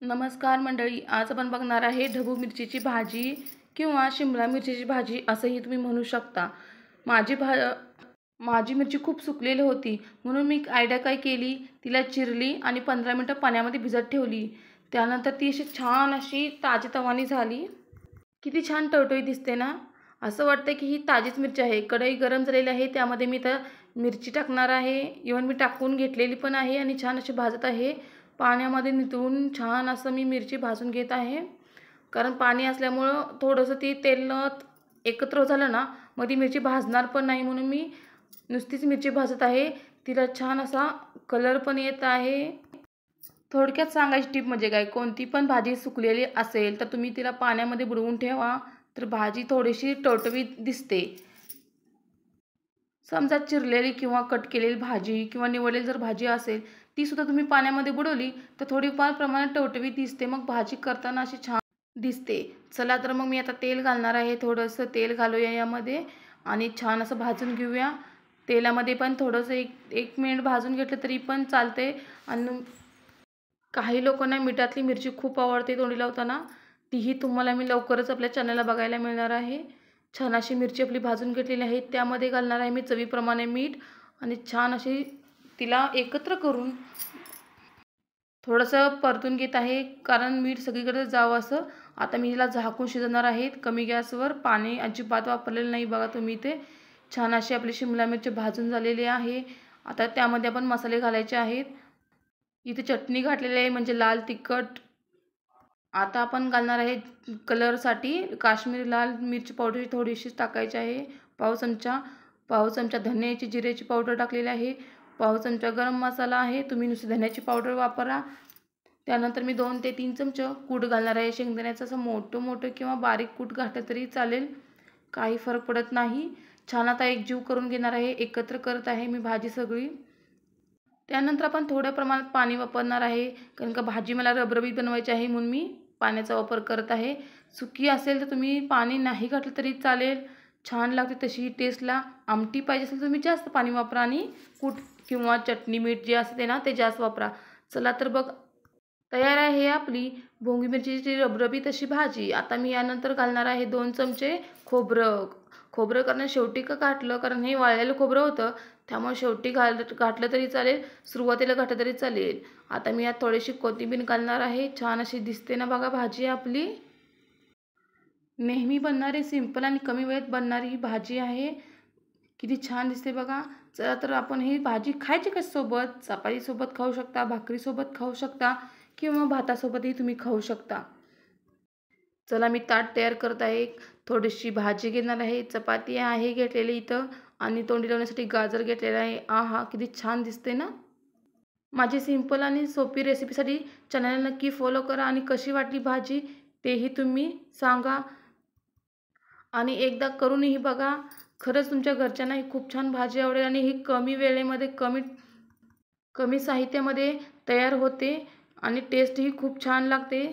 नमस्कार मंडळी, आज आपण बघणार आहे ढबू मिरचीची भाजी किंवा शिमला मिरचीची भाजी असंही तुम्ही म्हणू शकता। माझी मिरची खूप सुकलेली होती, म्हणून मी आयडिया काय केली, तिला चिरली आणि 15 मिनिटं पाण्यामध्ये भिजत ठेवली। त्यानंतर ती अशी छान अशी ताजीतवानी झाली। किती छान टवटवीत दिसते ना। असं वाटतं की ही ताजीच मिरची आहे। कढई गरम झालेली आहे, त्यामध्ये मी तर मिरची टाकणार आहे। इव्हन मी टाकून घेतलेली पण आहे आणि छान अशी भाजत आहे। पाण्यामध्ये नितळून छान असं मी मिरची भाजून घेत आहे, कारण पाणी असल्यामुळं थोडंसं ती तेलात एकत्र झालं ना मग ती मिरची भाजणार पण नाही, म्हणून मी नुसतीच मिरची भाजत आहे। तिला छान असा कलर पण येत आहे। थोडक्यात सांगायची टिप म्हणजे काय, कोणती पण भाजी सुकलेली असेल तर तुम्ही तिला पाण्यामध्ये बुडवून ठेवा, तर भाजी थोडीशी टवटवीत दिसते। समजा चिरलेली किंवा कट केलेली भाजी किंवा निवडलेली जर भाजी असेल, ती सुद्धा तुम्ही पाण्यामध्ये बुडवली तर थोडीफार प्रमाणात टवटवीत दिसते, मग भाजी करताना अशी छान दिसते। चला तर मग मी आता तेल घालणार आहे। थोडंसं तेल घालूया यामध्ये आणि छान असं भाजून घेऊया। तेलामध्ये पण थोडंसं एक मिनिट भाजून घेतलं तरी पण चालते। आणि काही लोकांना मिठातली मिरची खूप आवडते तोंडी लावताना, तीही तुम्हाला मी लवकरच आपल्या चॅनलला बघायला मिळणार आहे। छान अशी मिरची आपली भाजून घेतलेली आहे, त्यामध्ये घालणार आहे मी चवीप्रमाणे मीठ आणि छान अशी तिला एकत्र करून थोडंसं परतून घेत आहे, कारण मीठ सगळीकडे जावं असं। आता मी हिला झाकून शिजवणार आहे कमी गॅसवर। पाणी अजिबात वापरलेलं नाही बघा तुम्ही ते। छान अशी आपली शिमला मिरची भाजून झालेली आहे। आता त्यामध्ये आपण मसाले घालायचे आहेत। इथे चटणी घातलेली आहे म्हणजे लाल तिखट। आता आपण घालणार आहे कलरसाठी काश्मीरी लाल मिरची पावडर थोडीशी टाकायची आहे, पाव चमचा धन्याची जिऱ्याची पावडर टाकलेली आहे, पाव चमचा गरम मसाला आहे, तुम्ही नुसती धन्याची पावडर वापरा। त्यानंतर मी 2 ते 3 चमचे कूट घालणार आहे शेंगदाण्याचं। असं मोठं किंवा बारीक कूट घातलं तरी चालेल, काही फरक पडत नाही। छान आता एकजीव करून घेणार आहे, एकत्र करत आहे मी भाजी सगळी। त्यानंतर आपण थोड्या प्रमाणात पाणी वापरणार आहे, कारण का भाजी मला रबरबीत बनवायची आहे, म्हणून मी पाण्याचा वापर करत आहे। सुकी असेल तर तुम्ही पाणी नाही घातलं तरी चालेल, छान लागते तशी टेस्टला। आमटी पाहिजे असेल तर तुम्ही जास्त पाणी वापरा आणि कूट किंवा चटणी मीठ जे असते ना ते जास्त वापरा। चला तर बघ, तयार आहे आपली भोंगी मिरचीची रबरबीत अशी भाजी। आता मी यानंतर घालणार आहे 2 चमचे खोबरं कारण शेवटी का घातलं, कारण हे वाळलेलं खोबरं होतं, त्यामुळे शेवटी घातलं तरी चालेल, सुरुवातीला घातलं तरी चालेल। आता मी यात थोडीशी कोथिंबीर घालणार आहे। छान अशी दिसते ना बघा भाजी आपली। नेहमी बनणारी सिंपल आणि कमी वेळेत बनणारी ही भाजी आहे। किती छान दिसते बघा। चला तर आपण ही भाजी खायची कशासोबत, चपातीसोबत खाऊ शकता, भाकरीसोबत खाऊ शकता किंवा भातासोबतही तुम्ही खाऊ शकता। चला मी ताट तयार करत आहे। थोडीशी भाजी घेणार आहे, चपाती आहे घेतलेली इथं आणि तोंडी लावण्यासाठी गाजर घेतलेला आहे। आहा, किती छान दिसते ना। माझी सिंपल आणि सोपी रेसिपीसाठी चॅनलला नक्की फॉलो करा आणि कशी वाटली भाजी तेही तुम्ही सांगा आणि एकदा करूनही बघा। खरंच तुमच्या घरच्यांना ही खूप छान भाजी आवडेल आणि ही कमी वेळेमध्ये कमी साहित्यामध्ये तयार होते आणि टेस्टही खूप छान लागते।